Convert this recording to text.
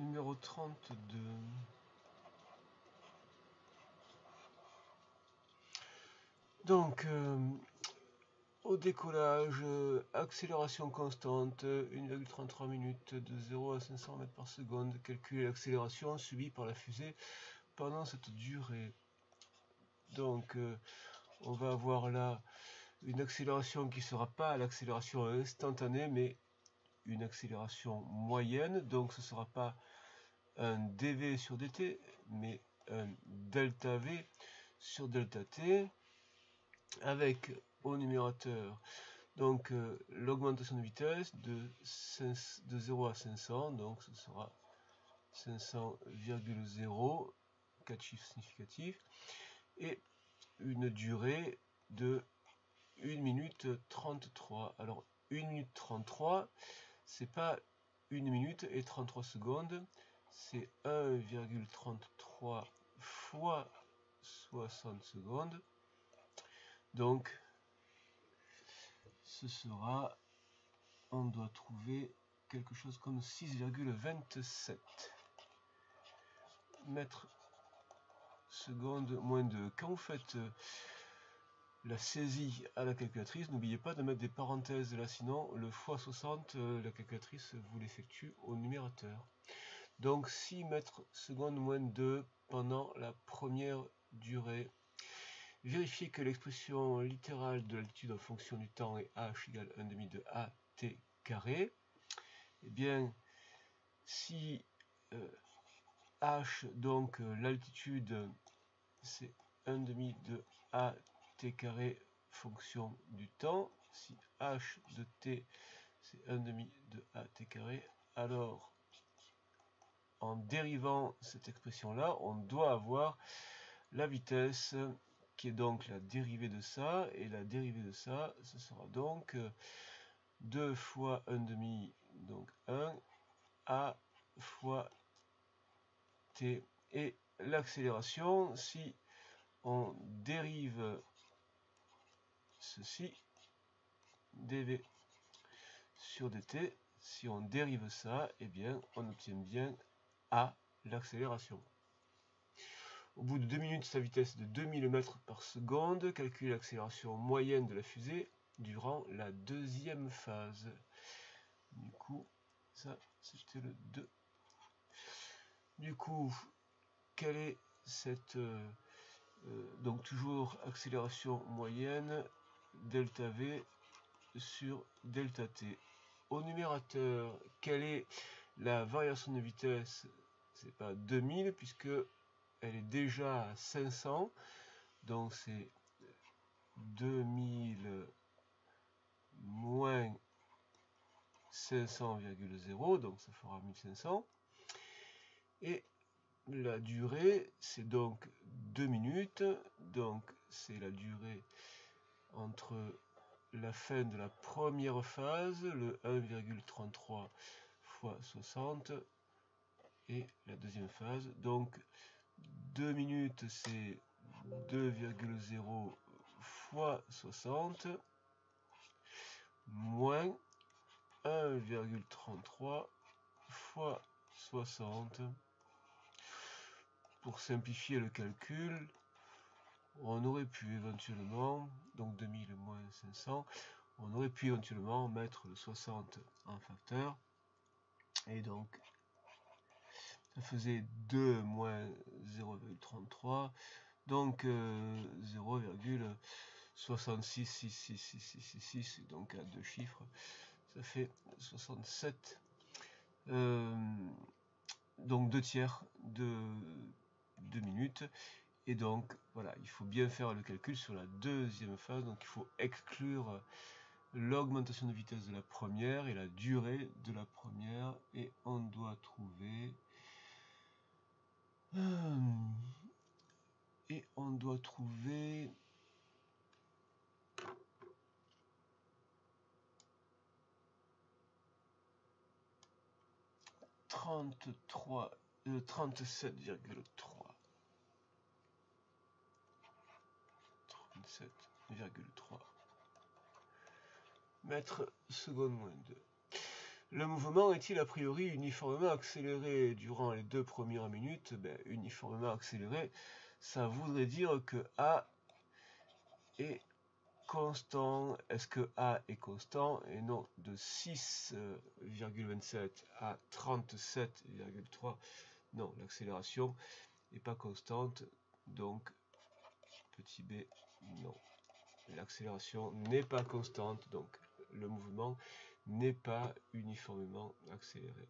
Numéro 32. Donc, au décollage, accélération constante, 1,33 minutes de 0 à 500 mètres par seconde. Calculer l'accélération subie par la fusée pendant cette durée. Donc, on va avoir là une accélération qui ne sera pas l'accélération instantanée, mais une accélération moyenne. Donc, ce ne sera pas un dv sur dt, mais un delta v sur delta t, avec au numérateur donc l'augmentation de vitesse de 0 à 500, donc ce sera 500,0, 4 chiffres significatifs, et une durée de 1 minute 33. Alors 1 minute 33, c'est pas 1 minute et 33 secondes, c'est 1,33 fois 60 secondes. Donc ce sera, on doit trouver quelque chose comme 6,27 mètres secondes moins 2. Quand vous faites la saisie à la calculatrice, n'oubliez pas de mettre des parenthèses là, sinon le x60, la calculatrice vous l'effectue au numérateur. Donc 6 mètres secondes moins 2 pendant la première durée. Vérifiez que l'expression littérale de l'altitude en fonction du temps est h égale 1/2 de at carré. Eh bien, si h, donc l'altitude, c'est 1/2 de at carré fonction du temps, si h de t c'est 1/2 de at carré, alors en dérivant cette expression-là, on doit avoir la vitesse qui est donc la dérivée de ça, et la dérivée de ça, ce sera donc 2 fois 1/2, donc 1, a fois t. Et l'accélération, si on dérive ceci, dv sur dt, si on dérive ça, eh bien, on obtient bien a, l'accélération. Au bout de 2 minutes, sa vitesse est de 2000 mètres par seconde. Calculer l'accélération moyenne de la fusée durant la deuxième phase. Du coup, ça, c'était le 2. Du coup, quelle est cette... donc toujours accélération moyenne, delta v sur delta t. Au numérateur, quelle est la variation de vitesse? C'est pas 2000 puisque elle est déjà à 500, donc c'est 2000 moins 500,0, donc ça fera 1500. Et la durée, c'est donc 2 minutes, donc c'est la durée entre la fin de la première phase, le 1,33 fois 60, et la deuxième phase. Donc 2 minutes, c'est 2,0 fois 60, moins 1,33 fois 60. Pour simplifier le calcul, on aurait pu éventuellement, donc 2000 moins 500, on aurait pu éventuellement mettre le 60 en facteur, et donc ça faisait 2 moins 0,33, donc 0,666666, donc à deux chiffres, ça fait 67, donc 2 tiers de 2 minutes. Et donc voilà, il faut bien faire le calcul sur la deuxième phase, donc il faut exclure l'augmentation de vitesse de la première et la durée de la première, et on doit trouver 37,3 mètres secondes moins 2. Le mouvement est-il a priori uniformément accéléré durant les 2 premières minutes? Uniformément accéléré, ça voudrait dire que A est constant. Est-ce que A est constant? Et non, de 6,27 à 37,3. Non, l'accélération n'est pas constante. Donc, petit b, non. L'accélération n'est pas constante. Donc, le mouvement n'est pas uniformément accéléré.